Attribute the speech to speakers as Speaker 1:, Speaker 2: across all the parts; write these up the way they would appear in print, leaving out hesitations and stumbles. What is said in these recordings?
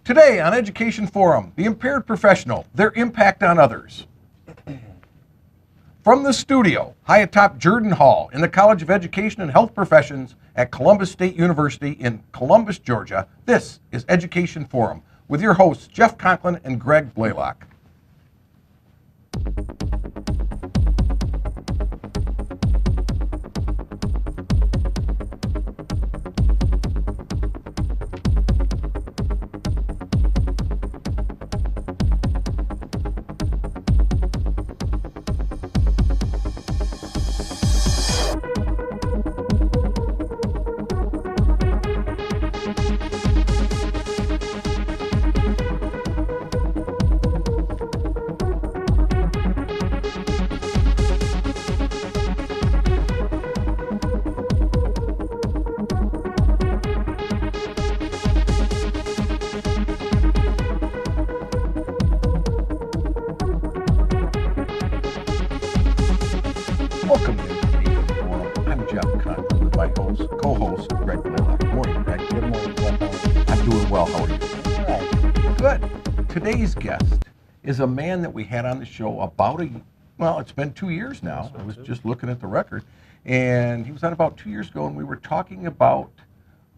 Speaker 1: Today on Education Forum, the impaired professional, their impact on others. From the studio, high atop Jordan Hall in the College of Education and Health Professions at Columbus State University in Columbus, Georgia, this is Education Forum with your hosts, Jeff Conklin and Greg Blaylock. Welcome to Education Forum. I'm Jeff Conklin with my co-host, Greg Blaylock. Good morning, Greg.
Speaker 2: Good morning, Jeff.
Speaker 1: I'm doing well. How are you?
Speaker 2: All right.
Speaker 1: Good. Today's guest is a man that we had on the show it's been 2 years now. I was just looking at the record. And he was on about 2 years ago, and we were talking about,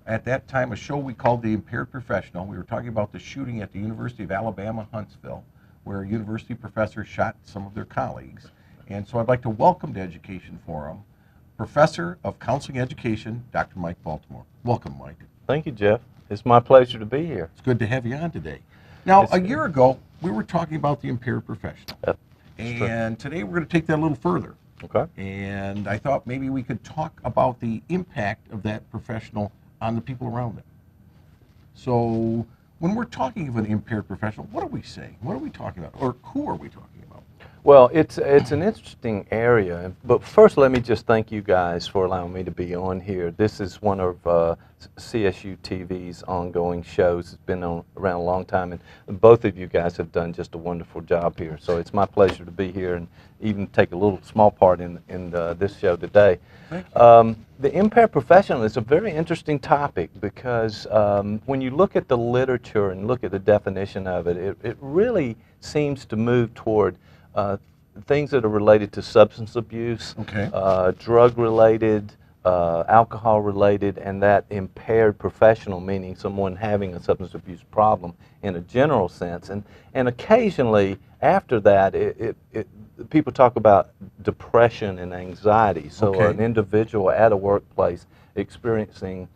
Speaker 1: at that time, a show we called The Impaired Professional. We were talking about the shooting at the University of Alabama, Huntsville, where a university professor shot some of their colleagues. And so I'd like to welcome to Education Forum Professor of Counseling Education, Dr. Mike Baltimore. Welcome, Mike.
Speaker 3: Thank you, Jeff. It's my pleasure to be here.
Speaker 1: It's good to have you on today. Now, a year ago, we were talking about the impaired professional. And today we're going to take that a little further.
Speaker 3: Okay.
Speaker 1: And I thought maybe we could talk about the impact of that professional on the people around them. So when we're talking of an impaired professional, what are we saying? What are we talking about? Or who are we talking about?
Speaker 3: Well, it's an interesting area, but first let me just thank you guys for allowing me to be on here. This is one of CSU TV's ongoing shows. It's been around a long time, and both of you guys have done just a wonderful job here. So it's my pleasure to be here and even take a little small part in this show today.
Speaker 1: Thank you.
Speaker 3: The impaired professional is a very interesting topic because when you look at the literature and look at the definition of it, it really seems to move toward things that are related to substance abuse,
Speaker 1: Okay.
Speaker 3: Drug-related, alcohol-related, and that impaired professional, meaning someone having a substance abuse problem in a general sense. And occasionally, after that, people talk about depression and anxiety. So
Speaker 1: Okay.
Speaker 3: an individual at a workplace experiencing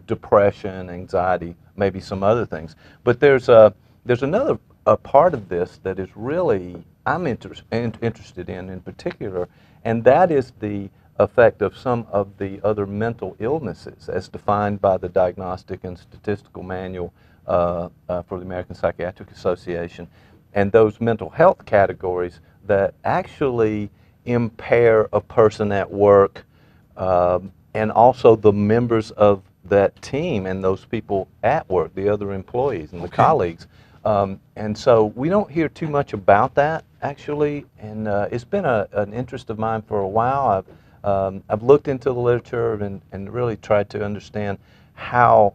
Speaker 3: depression, anxiety, maybe some other things. But there's another part of this that is really I'm interested in particular, and that is the effect of some of the other mental illnesses as defined by the Diagnostic and Statistical Manual for the American Psychiatric Association, and those mental health categories that actually impair a person at work and also the members of that team and those people at work, the other employees and the colleagues. And so we don't hear too much about that, actually, and it's been an interest of mine for a while. I've looked into the literature and really tried to understand how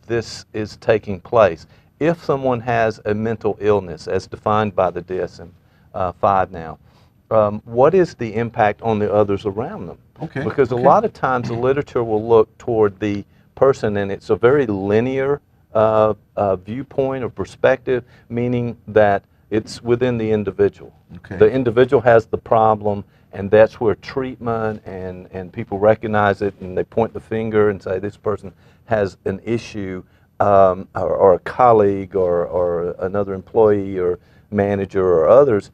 Speaker 3: this is taking place. If someone has a mental illness, as defined by the DSM-5 now, what is the impact on the others around them?
Speaker 1: Okay.
Speaker 3: Because a lot of times the literature will look toward the person, and it's a very linear viewpoint or perspective, meaning that it's within the individual.
Speaker 1: Okay.
Speaker 3: The individual has the problem, and that's where treatment and people recognize it, and they point the finger and say this person has an issue, or a colleague or another employee or manager or others,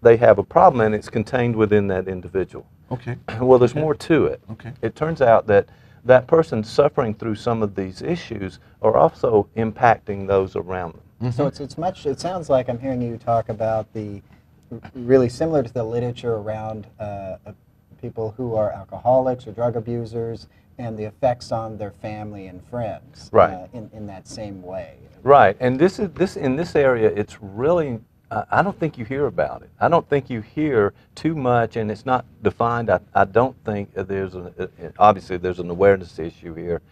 Speaker 3: they have a problem, and it's contained within that individual.
Speaker 1: Okay.
Speaker 3: Well, there's more to it.
Speaker 1: Okay.
Speaker 3: It turns out that that person suffering through some of these issues are also impacting those around them.
Speaker 1: Mm-hmm.
Speaker 2: So it sounds like I'm hearing you talk about really similar to the literature around people who are alcoholics or drug abusers and the effects on their family and friends.
Speaker 3: Right.
Speaker 2: In that same way.
Speaker 3: Right, and in this area, it's really I don't think you hear about it. I don't think you hear too much, and it's not defined. I don't think obviously there's an awareness issue here,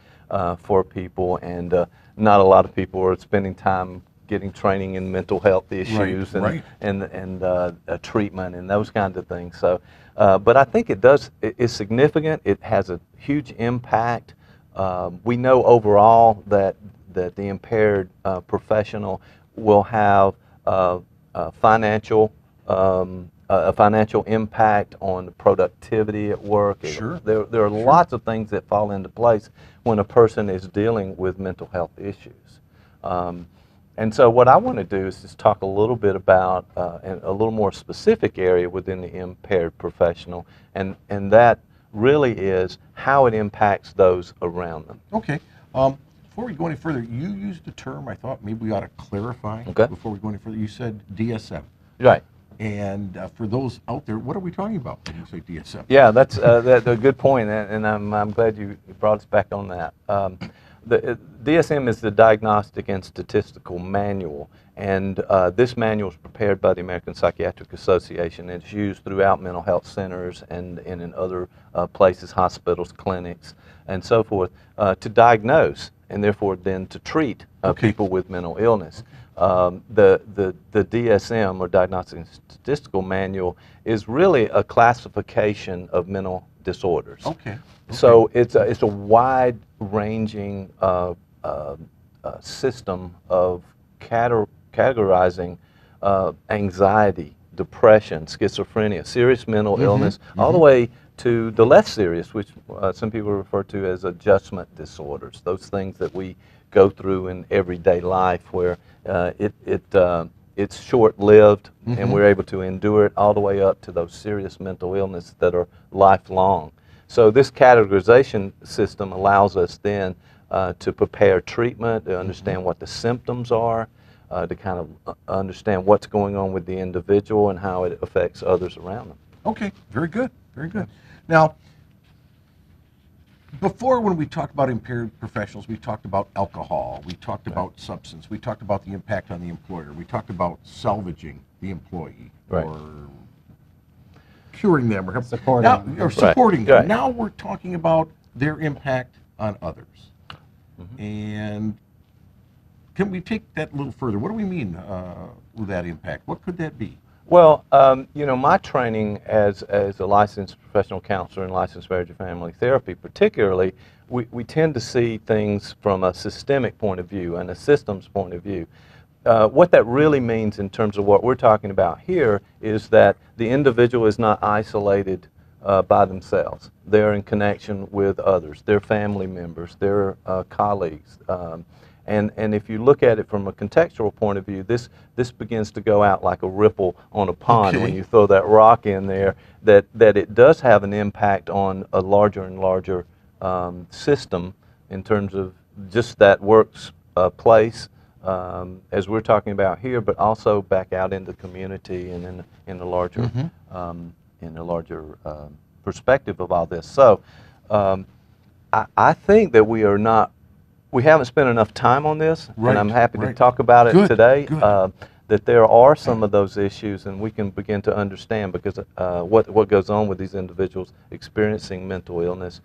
Speaker 3: for people, and not a lot of people are spending time getting training in mental health issues and treatment and those kinds of things. So, but I think it's significant. It has a huge impact. We know overall that the impaired professional will have financial a financial impact on the productivity at work.
Speaker 1: Sure.
Speaker 3: There are lots of things that fall into place when a person is dealing with mental health issues. And so what I want to do is just talk a little bit about a little more specific area within the impaired professional, and that really is how it impacts those around them.
Speaker 1: Okay. Before we go any further, you used a term I thought maybe we ought to clarify.
Speaker 3: Okay.
Speaker 1: Before we go any further, you said DSM.
Speaker 3: Right.
Speaker 1: And for those out there, what are we talking about when you say DSM?
Speaker 3: Yeah, that's a good point, and I'm glad you brought us back on that. The DSM is the Diagnostic and Statistical Manual, and this manual is prepared by the American Psychiatric Association, and it's used throughout mental health centers and in other places, hospitals, clinics, and so forth, to diagnose and therefore then to treat people with mental illness. The DSM, or Diagnostic and Statistical Manual, is really a classification of mental disorders.
Speaker 1: Okay.
Speaker 3: So it's a wide-ranging system of categorizing anxiety, depression, schizophrenia, serious mental illness, all the way to the less serious, which some people refer to as adjustment disorders. Those things that we go through in everyday life, where it's short-lived and we're able to endure it, all the way up to those serious mental illness that are lifelong. So this categorization system allows us then to prepare treatment, to understand what the symptoms are, to kind of understand what's going on with the individual and how it affects others around them.
Speaker 1: Okay, very good, very good. Now, before, when we talked about impaired professionals, we talked about alcohol, we talked about substance, we talked about the impact on the employer, we talked about salvaging the employee, or curing them, or
Speaker 2: supporting
Speaker 1: them.
Speaker 3: Right.
Speaker 1: Now we're talking about their impact on others. And can we take that a little further? What do we mean with that impact? What could that be?
Speaker 3: Well, you know, my training as a licensed professional counselor in licensed marriage and family therapy, particularly, we tend to see things from a systemic point of view and a systems point of view. What that really means in terms of what we're talking about here is that the individual is not isolated by themselves. They're in connection with others, their family members, their colleagues. And if you look at it from a contextual point of view, this begins to go out like a ripple on a pond when you throw that rock in there, that it does have an impact on a larger and larger system in terms of just that workplace, as we're talking about here, but also back out in the community and in a larger perspective of all this. So I think that we haven't spent enough time on this, and I'm happy to talk about it today. That there are some of those issues, and we can begin to understand, because what goes on with these individuals experiencing mental illness,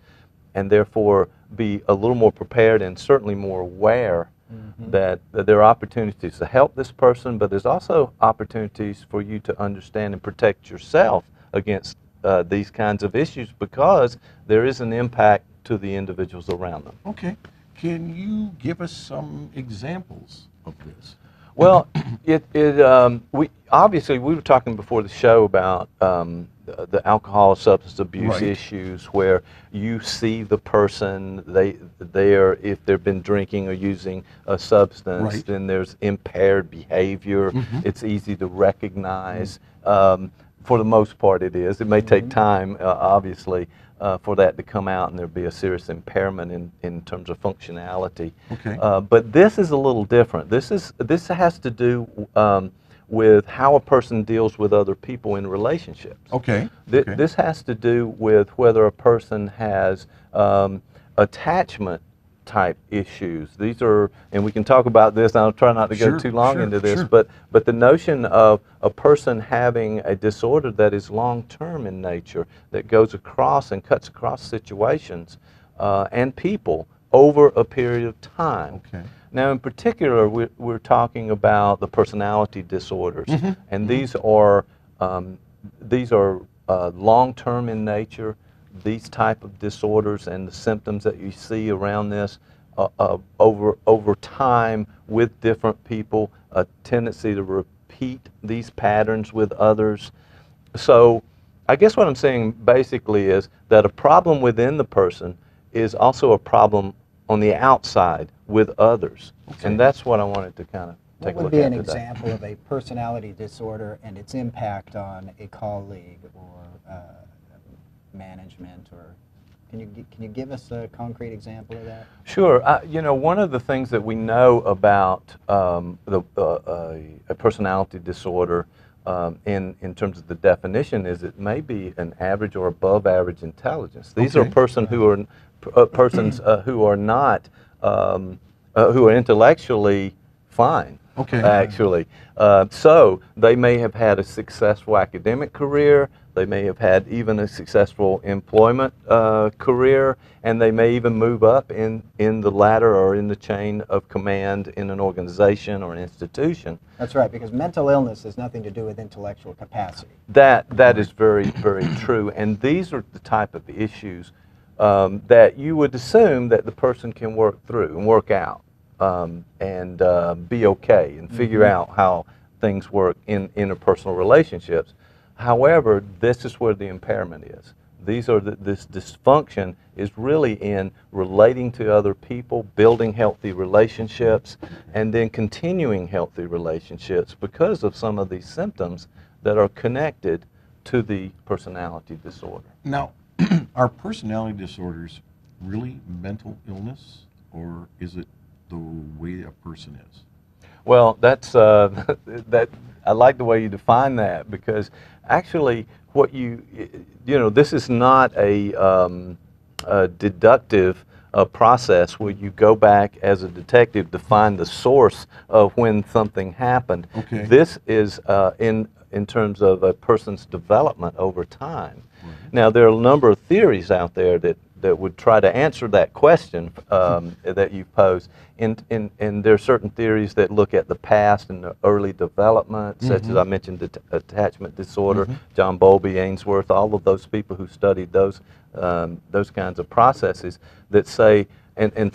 Speaker 3: and therefore be a little more prepared and certainly more aware that there are opportunities to help this person, but there's also opportunities for you to understand and protect yourself against these kinds of issues, because there is an impact to the individuals around them.
Speaker 1: Okay. Can you give us some examples of this?
Speaker 3: Well, we obviously, we were talking before the show about the alcohol, substance abuse issues, where you see the person, if they've been drinking or using a substance, then there's impaired behavior. It's easy to recognize. For the most part, it is. It may take time, obviously, for that to come out and there be a serious impairment in terms of functionality.
Speaker 1: Okay.
Speaker 3: But this is a little different. This has to do with how a person deals with other people in relationships.
Speaker 1: Okay.
Speaker 3: This has to do with whether a person has attachment type issues. These are, and we can talk about this, and I'll try not to go too long into this, but the notion of a person having a disorder that is long-term in nature, that goes across and cuts across situations and people over a period of time.
Speaker 1: Okay.
Speaker 3: Now, in particular, we're talking about the personality disorders, and these are long-term in nature. These type of disorders and the symptoms that you see around this over time with different people, a tendency to repeat these patterns with others. So I guess what I'm saying basically is that a problem within the person is also a problem on the outside with others.
Speaker 1: Okay.
Speaker 3: And that's what I wanted to kind of take a
Speaker 2: What
Speaker 3: look
Speaker 2: would be
Speaker 3: at
Speaker 2: an
Speaker 3: today.
Speaker 2: example of a personality disorder and its impact on a colleague or management? Or can you give us a concrete example of that?
Speaker 3: Sure. You know, one of the things that we know about a personality disorder in terms of the definition is it may be an average or above average intelligence. These are
Speaker 1: Okay.
Speaker 3: persons who are who are not who are intellectually fine.
Speaker 1: Okay.
Speaker 3: Actually, so they may have had a successful academic career. They may have had even a successful employment career, and they may even move up in the ladder or in the chain of command in an organization or an institution.
Speaker 2: That's right, because mental illness has nothing to do with intellectual capacity.
Speaker 3: That is very, very true, and these are the type of issues that you would assume that the person can work through and work out and be okay and figure out how things work in interpersonal relationships. However, this is where the impairment is. This dysfunction is really in relating to other people, building healthy relationships, and then continuing healthy relationships because of some of these symptoms that are connected to the personality disorder.
Speaker 1: Now, are personality disorders really mental illness, or is it the way a person is?
Speaker 3: Well, that's I like the way you define that, because actually what you know, this is not a deductive process where you go back as a detective to find the source of when something happened.
Speaker 1: Okay.
Speaker 3: This is in terms of a person's development over time. Now, there are a number of theories out there that would try to answer that question that you posed. And there are certain theories that look at the past and the early development, such as I mentioned, attachment disorder, John Bowlby, Ainsworth, all of those people who studied those kinds of processes that say, and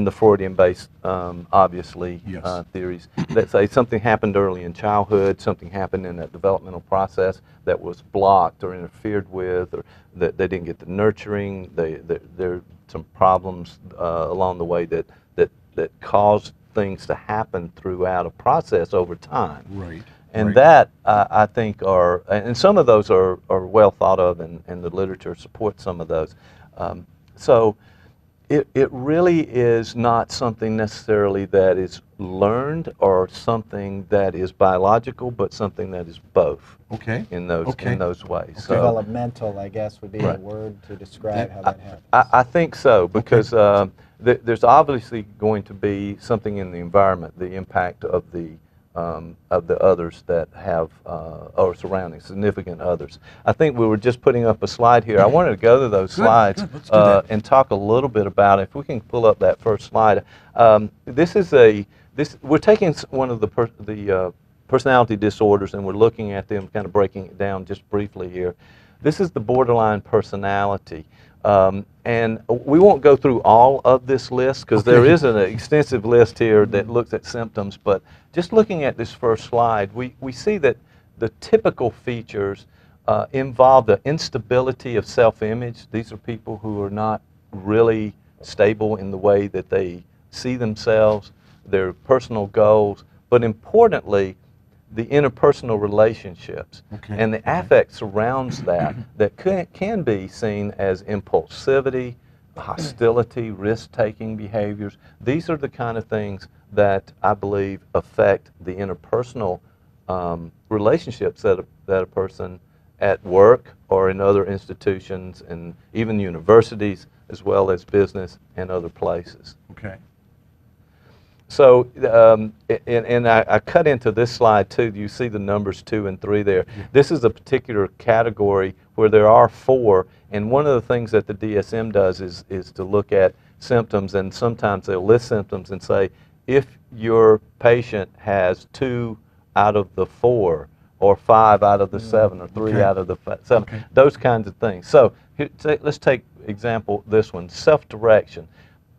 Speaker 3: the Freudian-based, obviously,
Speaker 1: Yes.
Speaker 3: theories that say something happened early in childhood, something happened in that developmental process that was blocked or interfered with, or that they didn't get the nurturing. There are some problems along the way that caused things to happen throughout a process over time.
Speaker 1: Right.
Speaker 3: And
Speaker 1: right.
Speaker 3: that, I think, and some of those are well thought of, and the literature supports some of those. So it really is not something necessarily that is learned or something that is biological, but something that is both.
Speaker 1: Okay.
Speaker 3: In those ways.
Speaker 1: Okay.
Speaker 3: So
Speaker 2: Developmental, I guess, would be
Speaker 3: Right.
Speaker 2: a word to describe how that happens.
Speaker 3: I think so, because there's obviously going to be something in the environment, the impact of the others that have or surrounding significant others. I think we were just putting up a slide here. I wanted to go to those slides
Speaker 1: good. Let's do that.
Speaker 3: and talk a little bit about it. If we can pull up that first slide. We're taking one of the personality disorders, and we're looking at them, kind of breaking it down just briefly here. This is the borderline personality. And we won't go through all of this list, because there is an extensive list here that looks at symptoms, but just looking at this first slide, we see that the typical features involve the instability of self-image. These are people who are not really stable in the way that they see themselves, their personal goals, but importantly, the interpersonal relationships.
Speaker 1: Okay.
Speaker 3: And the affect surrounds that can be seen as impulsivity, hostility, risk-taking behaviors. These are the kind of things that I believe affect the interpersonal relationships that a person at work or in other institutions and even universities, as well as business and other places.
Speaker 1: Okay.
Speaker 3: So, and I cut into this slide too. You see the numbers 2 and 3 there. This is a particular category where there are 4, and one of the things that the DSM does is to look at symptoms, and sometimes they'll list symptoms and say, if your patient has 2 out of the 4, or 5 out of the 7, or 3
Speaker 1: Okay.
Speaker 3: out of the 7,
Speaker 1: Okay.
Speaker 3: those kinds of things. So let's take example this one, self-direction.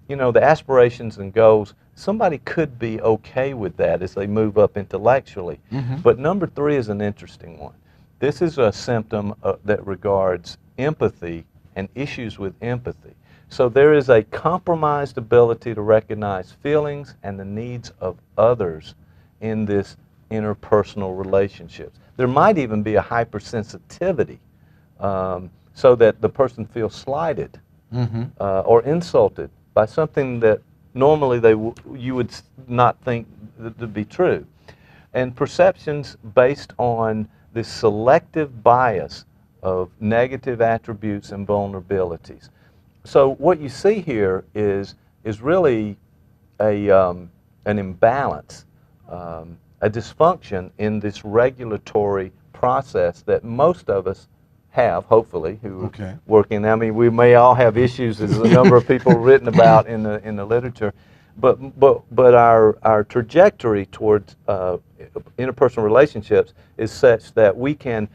Speaker 3: You know, the aspirations and goals, somebody could be okay with that as they move up intellectually. But number 3 is an interesting one. This is a symptom that regards empathy and issues with empathy. So there is a compromised ability to recognize feelings and the needs of others in this interpersonal relationships. There might even be a hypersensitivity, so that the person feels slighted or insulted by something that normally you would not think to be true. And perceptions based on this selective bias of negative attributes and vulnerabilities. So what you see here is really an imbalance, a dysfunction in this regulatory process that most of us have, hopefully, who are working. I mean, we may all have issues, as a number of people written about in the literature, but our trajectory towards interpersonal relationships is such that we can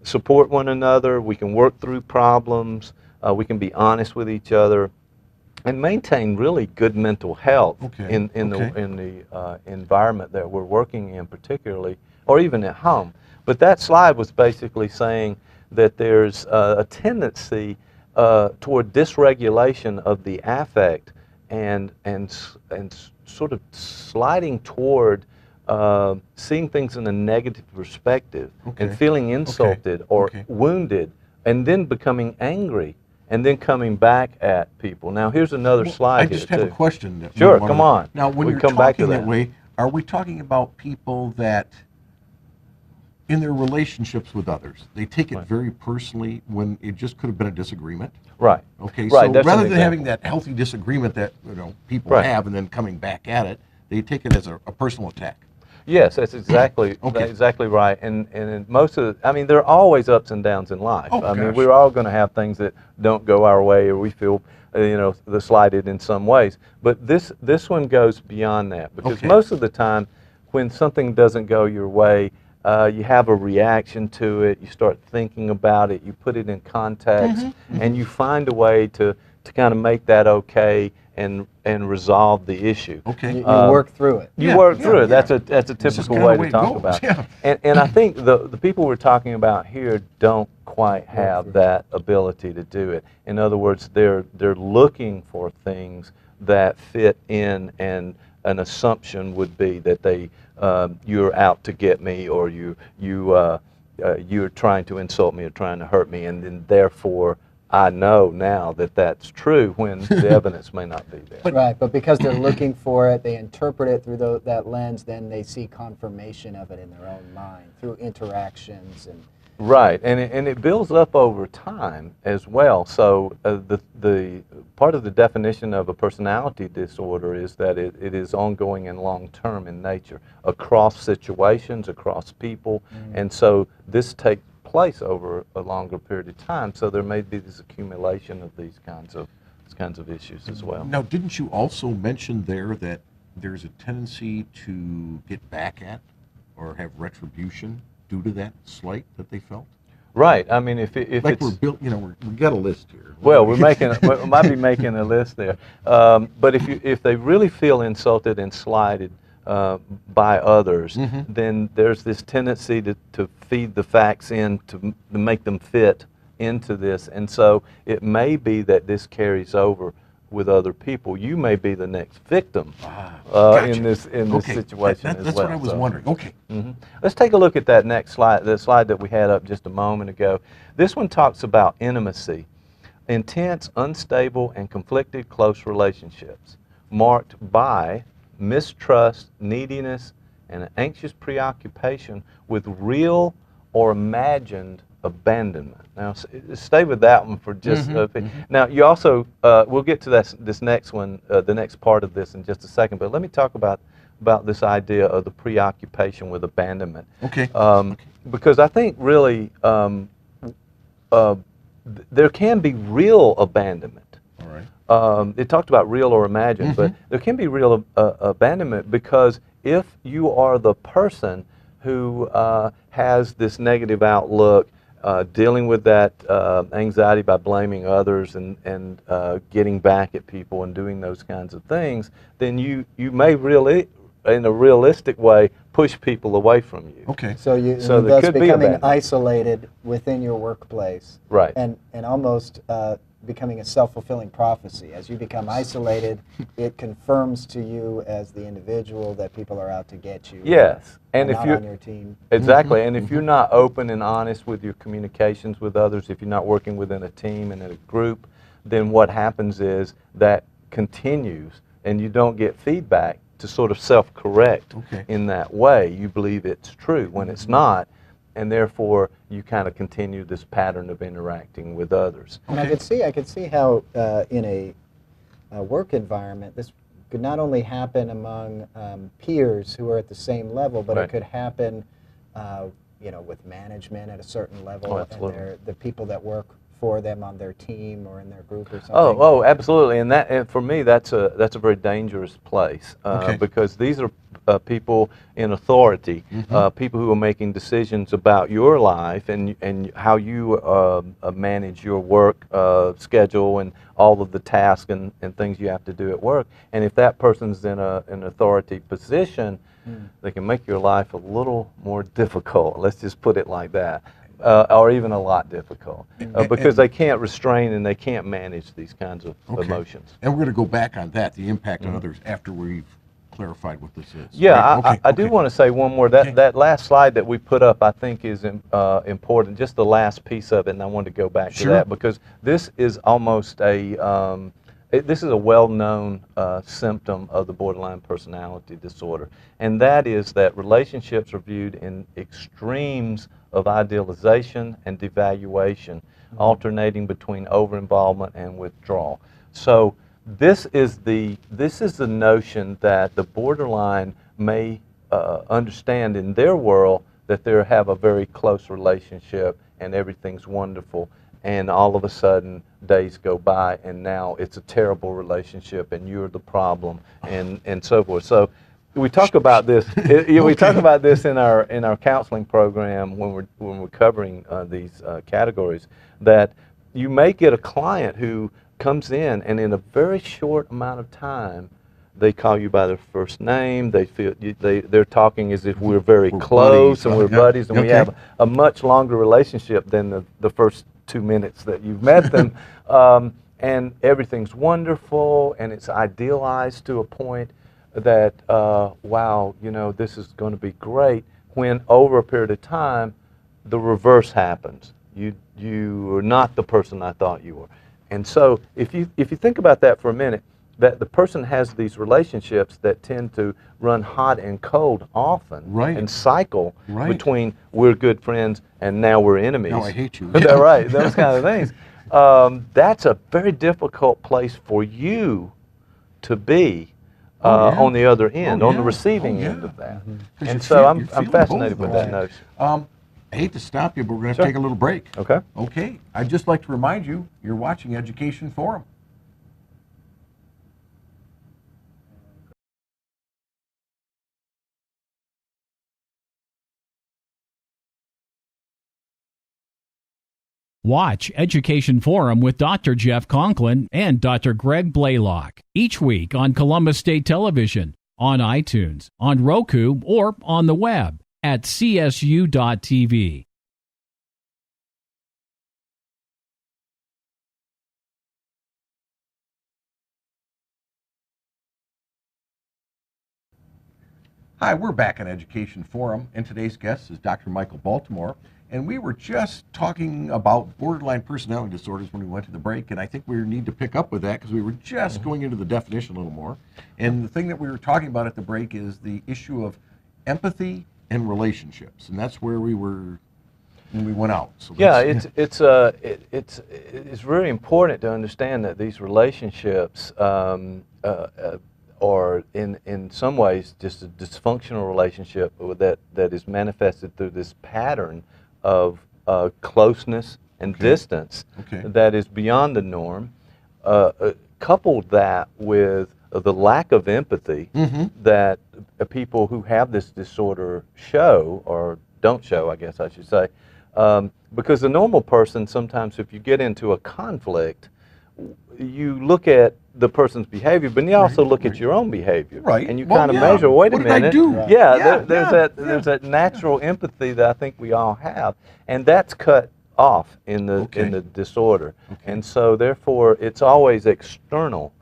Speaker 3: support one another, we can work through problems, we can be honest with each other, and maintain really good mental health in the environment that we're working in, particularly, or even at home. But that slide was basically saying that there's a tendency toward dysregulation of the affect and sort of sliding toward seeing things in a negative perspective and feeling insulted or wounded, and then becoming angry, and then coming back at people. Now, here's another slide here,
Speaker 1: I just have a question.
Speaker 3: Sure, come on.
Speaker 1: Now, when you're
Speaker 3: come back to
Speaker 1: talking that way, are we talking about people that, in their relationships with others, they take it very personally when it just could have been a disagreement?
Speaker 3: Right.
Speaker 1: Okay,
Speaker 3: Right,
Speaker 1: so rather than having that healthy disagreement that people have and then coming back at it, they take it as a personal attack.
Speaker 3: Yes, that's exactly exactly right. And most of I mean, there are always ups and downs in life. I mean, we're all going to have things that don't go our way, or we feel, slighted in some ways. But this one goes beyond that, because most of the time, when something doesn't go your way, you have a reaction to it. You start thinking about it. You put it in context, and you find a way to kind of make that okay and resolve the issue.
Speaker 2: You work through it.
Speaker 3: You work through it. That's a typical way to talk about it. And I think the people we're talking about here don't quite have that ability to do it. In other words, they're looking for things that fit in, and an assumption would be that you're out to get me, or you're trying to insult me or trying to hurt me, and then therefore I know now that that's true when the evidence may not be there.
Speaker 2: Right, but because they're looking for it, they interpret it through that lens, then they see confirmation of it in their own mind through interactions and.
Speaker 3: Right, and it builds up over time as well. So the part of the definition of a personality disorder is that it is ongoing and long-term in nature, across situations, across people, and so this takes place over a longer period of time. So there may be this accumulation of these kinds of issues as well.
Speaker 1: Now, didn't you also mention there that there's a tendency to get back at or have retribution due to that slight that they felt?
Speaker 3: Right. I mean, if
Speaker 1: like
Speaker 3: it's
Speaker 1: we're built, we got a list here.
Speaker 3: Well, we might be making a list there. But if they really feel insulted and slighted by others, then there's this tendency to feed the facts in to make them fit into this, and so it may be that this carries over with other people. You may be the next victim in this situation as well.
Speaker 1: That's what I was wondering. Okay.
Speaker 3: Let's take a look at that next slide, the slide that we had up just a moment ago. This one talks about intimacy, intense, unstable, and conflicted close relationships marked by mistrust, neediness, and an anxious preoccupation with real or imagined abandonment. Now, stay with that one for just a bit. Now, you also, we'll get to this next one, the next part of this in just a second, but let me talk about this idea of the preoccupation with abandonment.
Speaker 1: Okay.
Speaker 3: Because I think really there can be real abandonment.
Speaker 1: All right.
Speaker 3: it talked about real or imagined, but there can be real abandonment, because if you are the person who has this negative outlook, dealing with that anxiety by blaming others and getting back at people and doing those kinds of things, then you may really, in a realistic way, push people away from you.
Speaker 1: Okay.
Speaker 2: So you
Speaker 3: So there
Speaker 2: thus
Speaker 3: could be
Speaker 2: becoming
Speaker 3: abandonment.
Speaker 2: isolated within your workplace,
Speaker 3: Right.
Speaker 2: and almost becoming a self-fulfilling prophecy. As you become isolated, it confirms to you as the individual that people are out to get you.
Speaker 3: Yes, and if
Speaker 2: not
Speaker 3: you're
Speaker 2: on your team.
Speaker 3: exactly, and if you're not open and honest with your communications with others, if you're not working within a team and in a group, then what happens is that continues, and you don't get feedback to sort of self-correct in that way. You believe it's true when it's not, and therefore you kind of continue this pattern of interacting with others.
Speaker 2: And I could see how in a work environment this could not only happen among peers who are at the same level, but
Speaker 3: Right.
Speaker 2: it could happen, with management at a certain level, and
Speaker 3: absolutely.
Speaker 2: the people that work for them on their team or in their group or something.
Speaker 3: Oh, absolutely, and for me, that's a very dangerous place,
Speaker 1: Okay.
Speaker 3: because these are people in authority, people who are making decisions about your life and how you manage your work schedule and all of the tasks and things you have to do at work. And if that person's in an authority position, they can make your life a little more difficult. Let's just put it like that. Or even a lot difficult, because they can't restrain and they can't manage these kinds of emotions.
Speaker 1: And we're going to go back on that, the impact on others, after we've clarified what this is.
Speaker 3: Yeah,
Speaker 1: Right?
Speaker 3: I do want to say one more. That last slide that we put up, I think, is important. Just the last piece of it, and I wanted to go back to that, because this is almost this is a well-known symptom of the borderline personality disorder, and that is that relationships are viewed in extremes of idealization and devaluation, alternating between over-involvement and withdrawal. So this is the notion that the borderline may understand in their world, that they have a very close relationship and everything's wonderful, and all of a sudden days go by and now it's a terrible relationship and you're the problem, and so forth. So we talk about this. We talk about this in our counseling program when we're covering these categories. That you may get a client who comes in and in a very short amount of time, they call you by their first name. They feel they're talking as if we're very close, and we're buddies, and we have a much longer relationship than the first 2 minutes that you've met them. And everything's wonderful, and it's idealized to a point that, wow, this is going to be great, when over a period of time, the reverse happens. You are not the person I thought you were. And so if you think about that for a minute, that the person has these relationships that tend to run hot and cold often, and cycle between we're good friends and now we're enemies.
Speaker 1: Now I hate you.
Speaker 3: That's right, those kind of things. That's a very difficult place for you to be on the other end, on the receiving end of that. And so I'm fascinated with that notion.
Speaker 1: I hate to stop you, but we're going to take a little break.
Speaker 3: Okay.
Speaker 1: Okay. I'd just like to remind you, you're watching Education Forum.
Speaker 4: Watch Education Forum with Dr. Jeff Conklin and Dr. Greg Blaylock each week on Columbus State Television, on iTunes, on Roku, or on the web at csu.tv.
Speaker 1: Hi, we're back on Education Forum, and today's guest is Dr. Michael Baltimore. And we were just talking about borderline personality disorders when we went to the break, and I think we need to pick up with that because we were just going into the definition a little more. And the thing that we were talking about at the break is the issue of empathy and relationships, and that's where we were when we went out. So
Speaker 3: yeah, it's very important to understand that these relationships or in some ways just a dysfunctional relationship that is manifested through this pattern of closeness and distance that is beyond the norm, coupled that with the lack of empathy that people who have this disorder show, or don't show, I guess I should say, because the normal person, sometimes if you get into a conflict, you look at the person's behavior, but you also look at your own behavior,
Speaker 1: Right.
Speaker 3: and you
Speaker 1: Well,
Speaker 3: kind of
Speaker 1: yeah.
Speaker 3: measure. Wait a
Speaker 1: What did I
Speaker 3: minute.
Speaker 1: do?
Speaker 2: Right.
Speaker 3: Yeah,
Speaker 1: Yeah,
Speaker 3: there's that natural empathy that I think we all have, and that's cut off in the disorder, and so therefore it's always external,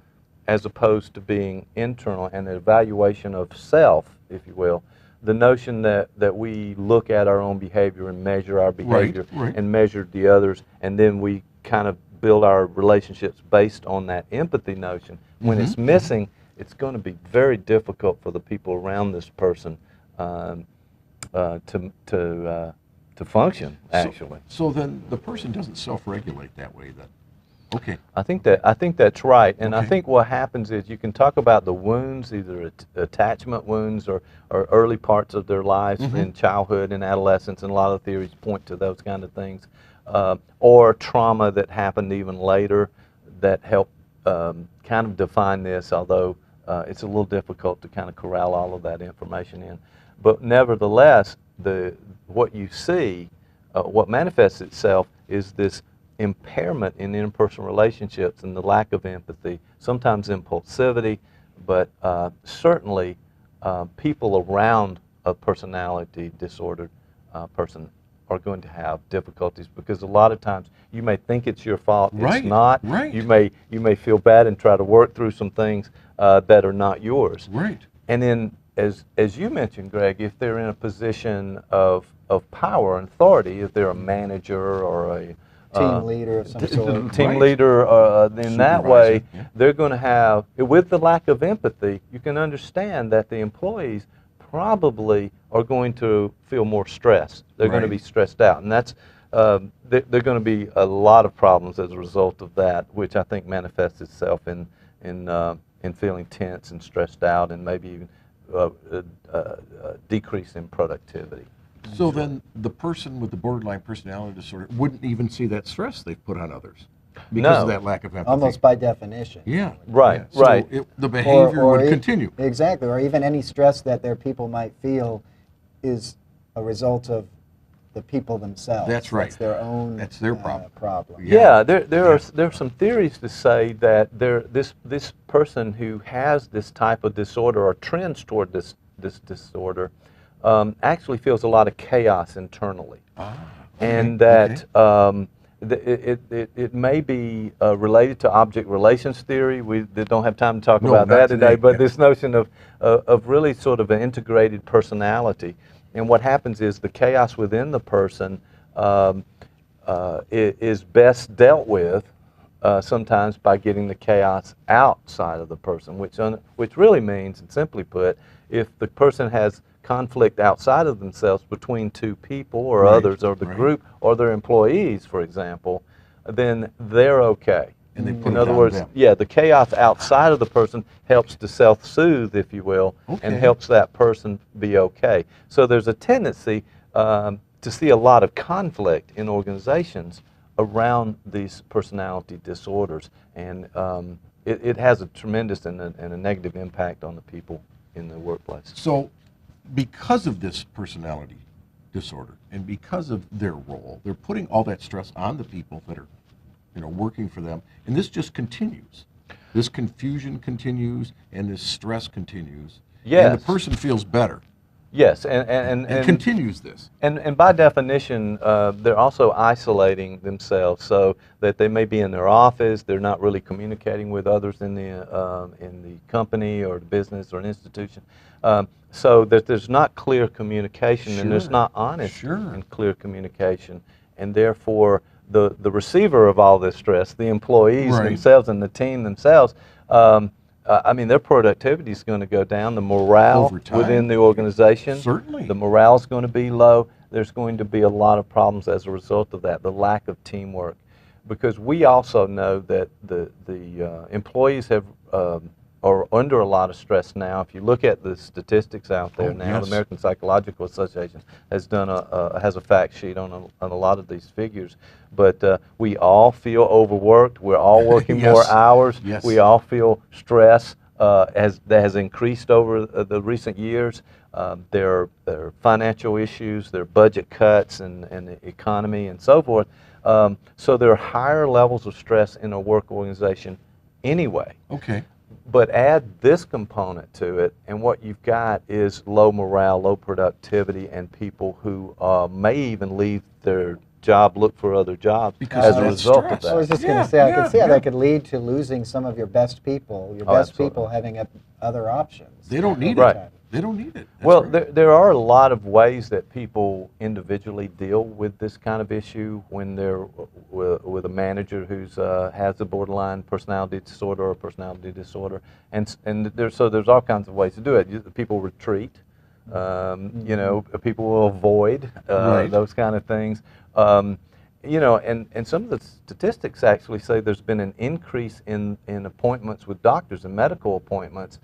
Speaker 3: as opposed to being internal, and the evaluation of self, if you will. The notion that we look at our own behavior and measure our behavior and measure the others, and then we kind of build our relationships based on that empathy notion. When it's missing, it's going to be very difficult for the people around this person to function, actually.
Speaker 1: So then the person doesn't self-regulate that way then. Okay.
Speaker 3: I think that's right, and I think what happens is you can talk about the wounds, either attachment wounds or early parts of their lives in childhood and adolescence, and a lot of theories point to those kind of things, or trauma that happened even later that help kind of define this, although it's a little difficult to kind of corral all of that information in. But nevertheless, what you see, what manifests itself is this impairment in interpersonal relationships and the lack of empathy, sometimes impulsivity, but certainly people around a personality disordered person are going to have difficulties, because a lot of times you may think it's your fault, it's not. You may feel bad and try to work through some things that are not yours.
Speaker 1: Right.
Speaker 3: And then, as you mentioned, Greg, if they're in a position of power and authority, if they're a manager or a
Speaker 2: Team leader of some sort.
Speaker 3: team leader, in that way, they're going to have, with the lack of empathy, you can understand that the employees probably are going to feel more stressed. They're going to be stressed out, and that's there are going to be a lot of problems as a result of that, which I think manifests itself in feeling tense and stressed out, and maybe even decrease in productivity.
Speaker 1: So then the person with the borderline personality disorder wouldn't even see that stress they've put on others because of that lack of empathy.
Speaker 2: Almost by definition.
Speaker 1: Yeah.
Speaker 3: Right,
Speaker 1: So
Speaker 3: right.
Speaker 1: the behavior would
Speaker 2: e-
Speaker 1: continue.
Speaker 2: Exactly, or even any stress that their people might feel is a result of the people themselves.
Speaker 1: That's right.
Speaker 2: That's their own
Speaker 1: That's their problem.
Speaker 2: problem.
Speaker 3: Yeah, there are some theories to say that this person who has this type of disorder or trends toward this disorder actually feels a lot of chaos internally, and that it may be related to object relations theory. We don't have time to talk about that today, but this notion of really sort of an integrated personality. And what happens is the chaos within the person is best dealt with sometimes by getting the chaos outside of the person, which really means, and simply put, if the person has conflict outside of themselves between two people or others or the group or their employees, for example, then they're okay.
Speaker 1: And they put
Speaker 3: In
Speaker 1: it
Speaker 3: other
Speaker 1: on
Speaker 3: words,
Speaker 1: them.
Speaker 3: yeah, the chaos outside of the person helps to self-soothe, if you will, and helps that person be okay. So there's a tendency to see a lot of conflict in organizations around these personality disorders, and it has a tremendous and a negative impact on the people in the workplace.
Speaker 1: So because of this personality disorder and because of their role, they're putting all that stress on the people that are working for them, and this just continues. This confusion continues, and this stress continues.
Speaker 3: Yes.
Speaker 1: And the person feels better.
Speaker 3: Yes, and
Speaker 1: continues this.
Speaker 3: And by definition, they're also isolating themselves, so that they may be in their office, they're not really communicating with others in the company or the business or an institution, so that there's not clear communication, and there's not honest and clear communication, and therefore the receiver of all this stress, the employees themselves and the team themselves, I mean, their productivity is going to go down. The morale within the organization, the morale is going to be low. There's going to be a lot of problems as a result of that, the lack of teamwork. Because we also know that the employees have are under a lot of stress now. If you look at the statistics out there
Speaker 1: Oh,
Speaker 3: now,
Speaker 1: yes.
Speaker 3: the American Psychological Association has done has a fact sheet on a lot of these figures. But we all feel overworked. We're all working more
Speaker 1: Yes.
Speaker 3: hours.
Speaker 1: Yes.
Speaker 3: We all feel stress that has increased over the recent years. There are financial issues, there are budget cuts and the economy and so forth. So there are higher levels of stress in a work organization anyway.
Speaker 1: Okay.
Speaker 3: But add this component to it, and what you've got is low morale, low productivity, and people who may even leave their job, look for other jobs
Speaker 1: Because
Speaker 3: as a
Speaker 1: of that
Speaker 3: result
Speaker 1: stress.
Speaker 3: of
Speaker 2: I was
Speaker 3: that.
Speaker 2: just going
Speaker 1: Yeah,
Speaker 2: to say, I
Speaker 1: yeah,
Speaker 2: can see how
Speaker 1: yeah.
Speaker 2: that could lead to losing some of your best people, your
Speaker 3: Oh,
Speaker 2: best
Speaker 3: absolutely.
Speaker 2: people having other options.
Speaker 1: They don't need
Speaker 3: Right.
Speaker 1: it. They don't need it. That's
Speaker 3: Well,
Speaker 1: right.
Speaker 3: there are a lot of ways that people individually deal with this kind of issue when they're with a manager who's has a borderline personality disorder or personality disorder, and there's all kinds of ways to do it. People retreat, you know, people will avoid
Speaker 1: Right.
Speaker 3: those kind of things. You know, and some of the statistics actually say there's been an increase in appointments with doctors and medical appointments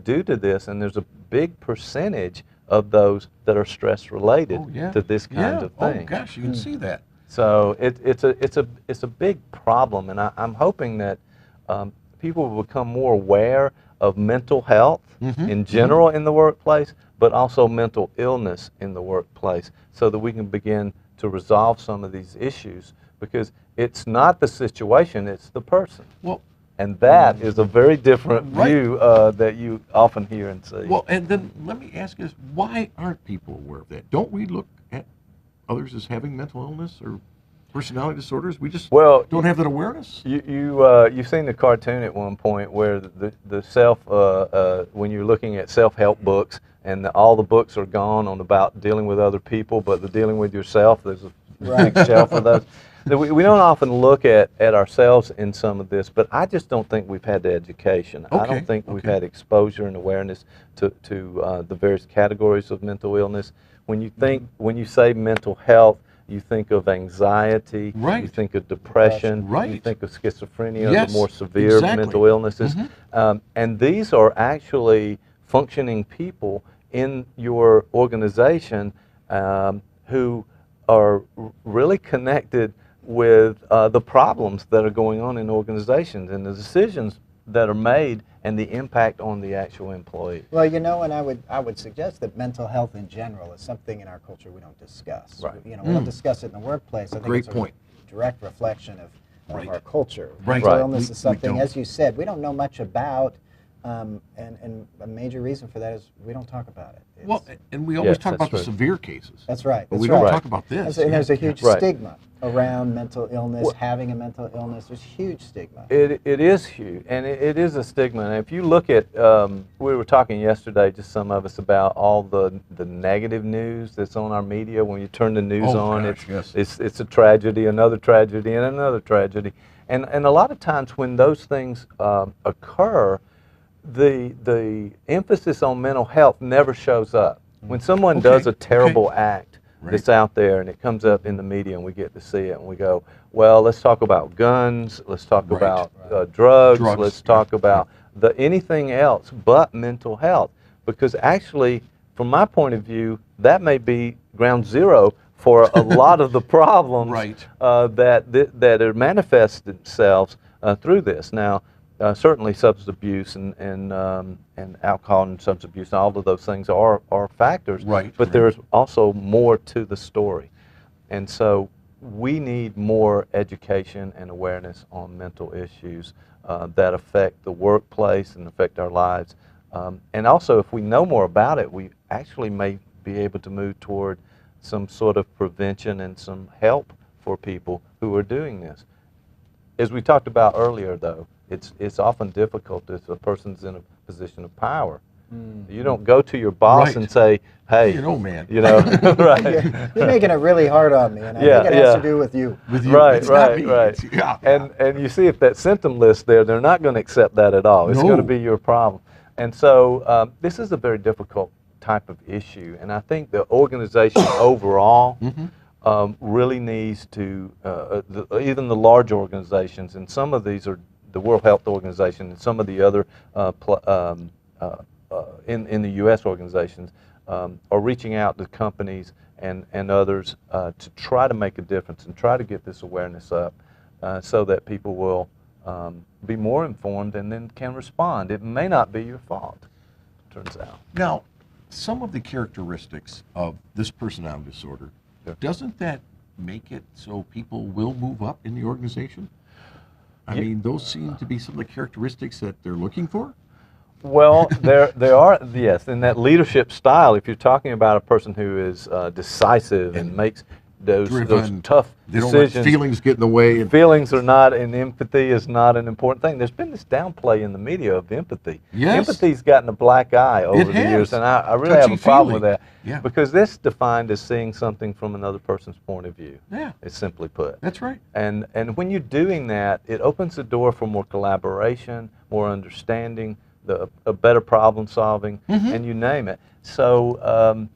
Speaker 3: due to this, and there's a big percentage of those that are stress related
Speaker 1: Oh, yeah.
Speaker 3: to this kind
Speaker 1: Yeah.
Speaker 3: of thing.
Speaker 1: Oh, gosh, you can see that.
Speaker 3: So it's a big problem, and I'm hoping that people will become more aware of mental health in general in the workplace, but also mental illness in the workplace, so that we can begin to resolve some of these issues, because it's not the situation, it's the person.
Speaker 1: Well,
Speaker 3: And that is a very different
Speaker 1: Right.
Speaker 3: view that you often hear and see.
Speaker 1: well, and then let me ask you this: why aren't people aware of that? Don't we look at others as having mental illness or personality disorders? We just
Speaker 3: Well,
Speaker 1: don't have that awareness.
Speaker 3: you've seen the cartoon at one point where the self when you're looking at self-help books and all the books are gone on about dealing with other people, but the dealing with yourself, there's a
Speaker 2: Right.
Speaker 3: big shelf of those. We don't often look at ourselves in some of this, but I just don't think we've had the education. I
Speaker 1: Okay,
Speaker 3: don't think we've
Speaker 1: okay.
Speaker 3: had exposure and awareness to the various categories of mental illness. When you say mental health, you think of anxiety, you
Speaker 1: Right.
Speaker 3: think of depression, you
Speaker 1: Right.
Speaker 3: think of schizophrenia,
Speaker 1: Yes,
Speaker 3: the more severe
Speaker 1: exactly.
Speaker 3: mental illnesses. And these are actually functioning people in your organization who are really connected with the problems that are going on in organizations and the decisions that are made and the impact on the actual employee.
Speaker 2: Well, you know, and I would suggest that mental health in general is something in our culture we don't discuss.
Speaker 3: Right.
Speaker 2: You know, we don't discuss it in the workplace. I think
Speaker 1: Great
Speaker 2: it's a
Speaker 1: point.
Speaker 2: direct reflection of
Speaker 1: Right.
Speaker 2: our culture.
Speaker 1: Right.
Speaker 2: Mental
Speaker 3: Right.
Speaker 2: illness
Speaker 1: We-
Speaker 2: is something,
Speaker 1: we don't.
Speaker 2: as you said, we don't know much about, and a major reason for that is we don't talk about it. It's-
Speaker 1: Well, and we always
Speaker 3: Yes,
Speaker 1: talk
Speaker 3: that's
Speaker 1: about the
Speaker 3: true.
Speaker 1: severe cases,
Speaker 2: that's right.
Speaker 1: but
Speaker 2: That's
Speaker 1: we don't
Speaker 2: right.
Speaker 1: talk about this.
Speaker 2: And there's a huge
Speaker 3: Right.
Speaker 2: stigma around mental illness,
Speaker 3: Well-
Speaker 2: having a mental illness. There's huge stigma.
Speaker 3: It is huge, and it is a stigma. And if you look at, we were talking yesterday, just some of us, about all the negative news that's on our media. When you turn the news
Speaker 1: Oh,
Speaker 3: on,
Speaker 1: gosh, yes.
Speaker 3: it's a tragedy, another tragedy, and another tragedy. And a lot of times when those things occur, the emphasis on mental health never shows up. When someone
Speaker 1: Okay,
Speaker 3: does a
Speaker 1: okay.
Speaker 3: terrible act that's out there and it comes up in the media and we get to see it and we go, well, let's talk about guns, let's talk
Speaker 1: Right.
Speaker 3: about drugs,
Speaker 1: Drugs,
Speaker 3: let's
Speaker 1: yeah,
Speaker 3: talk about anything else but mental health. Because actually, from my point of view, that may be ground zero for a lot of the problems
Speaker 1: Right.
Speaker 3: that are manifest themselves through this. Now, certainly substance abuse and alcohol and substance abuse, and all of those things are factors.
Speaker 1: Right,
Speaker 3: But
Speaker 1: right.
Speaker 3: there's also more to the story. And so we need more education and awareness on mental issues that affect the workplace and affect our lives. And also, if we know more about it, we actually may be able to move toward some sort of prevention and some help for people who are doing this. As we talked about earlier, though, it's often difficult if a person's in a position of power. You don't go to your boss
Speaker 1: Right.
Speaker 3: and say, "Hey,
Speaker 1: You know, man.
Speaker 3: you know, right?"
Speaker 2: You're making it really hard on me, and I
Speaker 3: Yeah,
Speaker 2: think it has
Speaker 3: yeah.
Speaker 2: to do with you.
Speaker 1: With you,
Speaker 3: Right,
Speaker 1: it's not
Speaker 3: right,
Speaker 1: me.
Speaker 3: right.
Speaker 1: It's- yeah,
Speaker 3: And you see, if that symptom list there, they're not going to accept that at all. It's
Speaker 1: No.
Speaker 3: going to be your problem. And so this is a very difficult type of issue. And I think the organization overall really needs to, even the large organizations, and some of these are the World Health Organization and some of the other in the U.S. organizations are reaching out to companies and others to try to make a difference and try to get this awareness up so that people will be more informed and then can respond. It may not be your fault, turns out.
Speaker 1: Now, some of the characteristics of this personality disorder, doesn't that make it so people will move up in the organization? I mean, those seem to be some of the characteristics that they're looking for.
Speaker 3: Well, there are, yes, in that leadership style, if you're talking about a person who is decisive and makes those tough
Speaker 1: they don't
Speaker 3: decisions.
Speaker 1: let feelings get in the way. And
Speaker 3: feelings are not, and empathy is not an important thing. There's been this downplay in the media of empathy.
Speaker 1: Yes.
Speaker 3: Empathy's gotten a black eye over the years, and I really have a problem with that.
Speaker 1: Yeah.
Speaker 3: Because this is defined as seeing something from another person's point of view.
Speaker 1: Yeah.
Speaker 3: It's simply put.
Speaker 1: That's right.
Speaker 3: And when you're doing that, it opens the door for more collaboration, more understanding, a better problem solving, and you name it. So,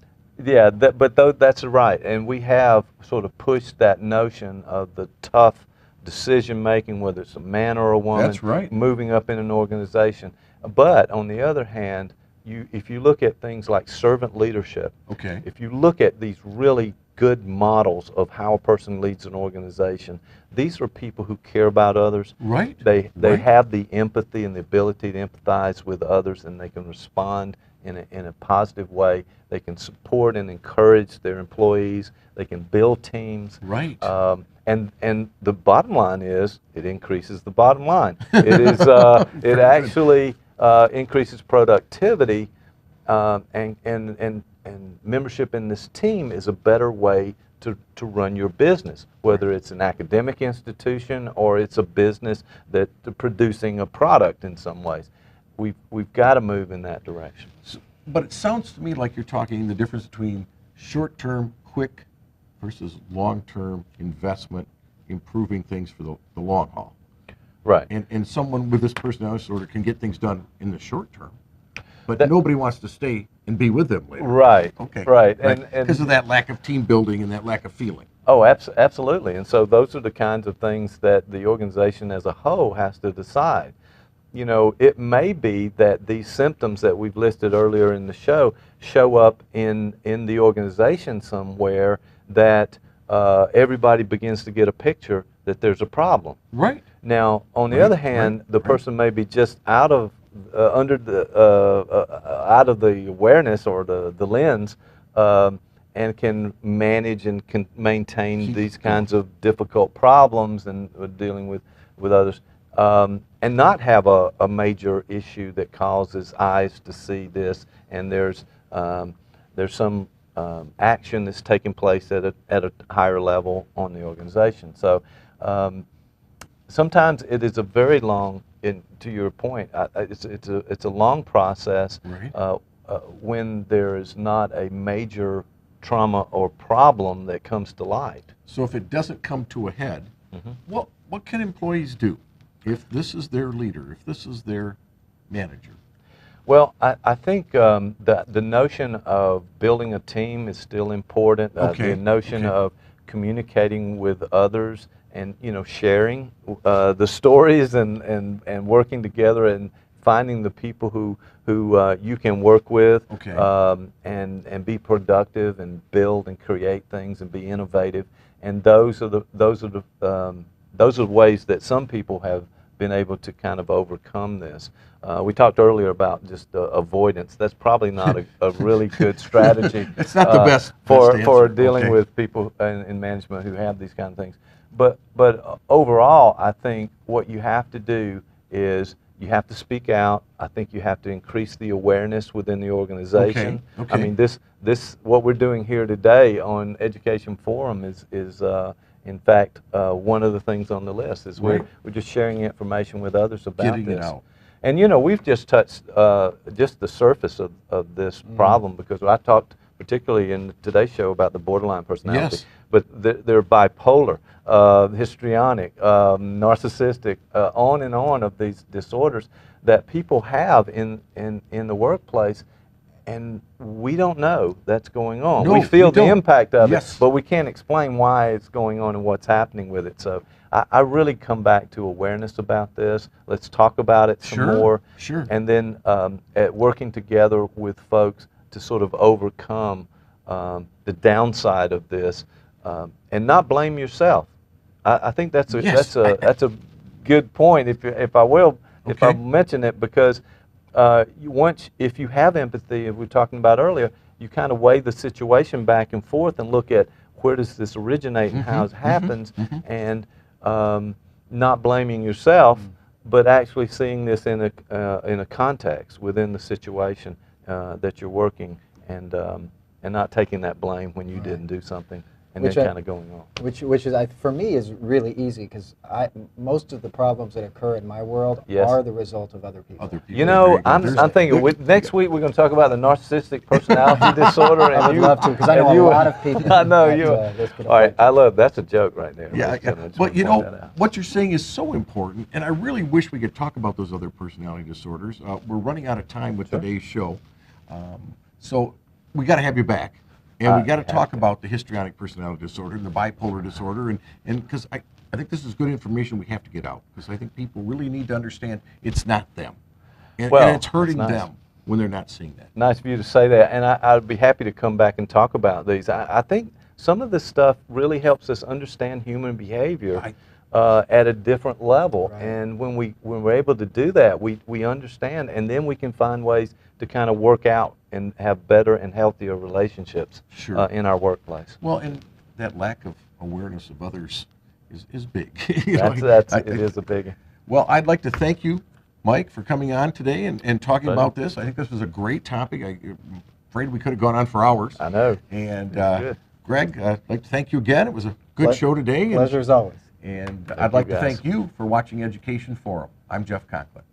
Speaker 3: yeah, that's right. And we have sort of pushed that notion of the tough decision making, whether it's a man or a woman,
Speaker 1: That's right.
Speaker 3: moving up in an organization. But on the other hand, if you look at things like servant leadership,
Speaker 1: Okay.
Speaker 3: if you look at these really good models of how a person leads an organization, these are people who care about others.
Speaker 1: Right.
Speaker 3: They
Speaker 1: Right.
Speaker 3: have the empathy and the ability to empathize with others, and they can respond in a positive way. They can support and encourage their employees. They can build teams.
Speaker 1: Right.
Speaker 3: And the bottom line is, it increases the bottom line. It is it actually increases productivity, and membership in this team is a better way to run your business, whether it's an academic institution or it's a business that's producing a product in some ways. We've got to move in that direction.
Speaker 1: So, but it sounds to me like you're talking the difference between short-term, quick, versus long-term investment, improving things for the long haul.
Speaker 3: Right.
Speaker 1: And someone with this personality disorder can get things done in the short term, but nobody wants to stay and be with them later.
Speaker 3: Right.
Speaker 1: Okay.
Speaker 3: Right.
Speaker 1: Right.
Speaker 3: And
Speaker 1: Because of that lack of team building and that lack of feeling.
Speaker 3: oh, absolutely. And so those are the kinds of things that the organization as a whole has to decide. You know, it may be that these symptoms that we've listed earlier in the show up in the organization somewhere, that everybody begins to get a picture that there's a problem.
Speaker 1: Right.
Speaker 3: Now, on the
Speaker 1: Right,
Speaker 3: other hand,
Speaker 1: right,
Speaker 3: the
Speaker 1: right.
Speaker 3: person may be just out of the awareness or the lens, and can manage and can maintain
Speaker 1: Keep
Speaker 3: these
Speaker 1: going.
Speaker 3: kinds of difficult problems and dealing with others, and not have a major issue that causes eyes to see this, and there's some action that's taking place at a higher level on the organization. So sometimes it is a very long, to your point, it's a long process.
Speaker 1: Right.
Speaker 3: When there is not a major trauma or problem that comes to light.
Speaker 1: So if it doesn't come to a head, what can employees do if this is their leader, if this is their manager?
Speaker 3: Well, I think the notion of building a team is still important. The notion of communicating with others and sharing the stories and working together and finding the people who you can work with, and be productive and build and create things and be innovative. And those are the ways that some people have been able to kind of overcome this. We talked earlier about just avoidance. That's probably not a really good strategy.
Speaker 1: It's not the best
Speaker 3: for
Speaker 1: answer.
Speaker 3: dealing with people in management who have these kind of things. But overall, I think what you have to do is you have to speak out. I think you have to increase the awareness within the organization.
Speaker 1: Okay.
Speaker 3: I mean, this what we're doing here today on Education Forum is in fact one of the things on the list is we're just sharing information with others about
Speaker 1: Getting
Speaker 3: this.
Speaker 1: it out.
Speaker 3: And we've just touched just the surface of this problem, because I talked particularly in today's show about the borderline personality.
Speaker 1: Yes.
Speaker 3: But they're bipolar, histrionic, narcissistic, on and on of these disorders that people have in the workplace, and we don't know that's going on.
Speaker 1: No,
Speaker 3: we feel
Speaker 1: we
Speaker 3: the
Speaker 1: don't.
Speaker 3: impact of
Speaker 1: Yes.
Speaker 3: it, but we can't explain why it's going on and what's happening with it. So I really come back to awareness about this. Let's talk about it some
Speaker 1: Sure,
Speaker 3: more.
Speaker 1: sure.
Speaker 3: And then at working together with folks to sort of overcome the downside of this, and not blame yourself. I think that's a
Speaker 1: Yes,
Speaker 3: that's a good point. If I will, if I
Speaker 1: Okay.
Speaker 3: mention it, because if you have empathy, as we were talking about earlier, you kind of weigh the situation back and forth and look at where does this originate and how it happens, and not blaming yourself, but actually seeing this in a context within the situation that you're working, and not taking that blame when you didn't do something, and
Speaker 2: Which
Speaker 3: then
Speaker 2: I-
Speaker 3: kind of going on.
Speaker 2: Which is, for me, is really easy because most of the problems that occur in my world
Speaker 3: Yes.
Speaker 2: are the result of other people.
Speaker 1: Other people.
Speaker 3: You know,
Speaker 1: Very good.
Speaker 3: I'm
Speaker 1: There's-
Speaker 3: thinking next week we're going to talk about the narcissistic personality disorder. And
Speaker 2: I would love to, because I know
Speaker 3: and
Speaker 2: a
Speaker 3: you-
Speaker 2: lot of people
Speaker 3: I know
Speaker 2: that,
Speaker 3: you.
Speaker 2: this could
Speaker 3: All right,
Speaker 2: affect.
Speaker 3: that's a joke right there.
Speaker 1: Yeah,
Speaker 3: Just
Speaker 1: yeah.
Speaker 3: wanna
Speaker 1: But you
Speaker 3: point
Speaker 1: know,
Speaker 3: that out.
Speaker 1: what you're saying is so important, and I really wish we could talk about those other personality disorders. We're running out of time with today's show, so we got to have you back, and we got to talk about the histrionic personality disorder and the bipolar disorder, and because I think this is good information we have to get out, because I think people really need to understand it's not them, and
Speaker 3: Well,
Speaker 1: it's hurting
Speaker 3: that's nice.
Speaker 1: them when they're not seeing that.
Speaker 3: Nice of you to say that, and I'd be happy to come back and talk about these. I think some of this stuff really helps us understand human behavior
Speaker 1: Right.
Speaker 3: at a different level,
Speaker 2: Right.
Speaker 3: and when we're able to do that, we understand, and then we can find ways to kind of work out and have better and healthier relationships
Speaker 1: Sure.
Speaker 3: in our workplace.
Speaker 1: Well, and that lack of awareness of others is big. You know,
Speaker 3: It is a big.
Speaker 1: Well, I'd like to thank you, Mike, for coming on today and talking
Speaker 3: Pleasure.
Speaker 1: about this. I think this was a great topic. I'm afraid we could have gone on for hours.
Speaker 3: I know.
Speaker 1: And
Speaker 3: Good.
Speaker 1: Greg, I'd like to thank you again. It was a good show today.
Speaker 2: Pleasure as always.
Speaker 1: And I'd
Speaker 3: you,
Speaker 1: like to
Speaker 3: guys.
Speaker 1: thank you for watching Education Forum. I'm Jeff Conklin.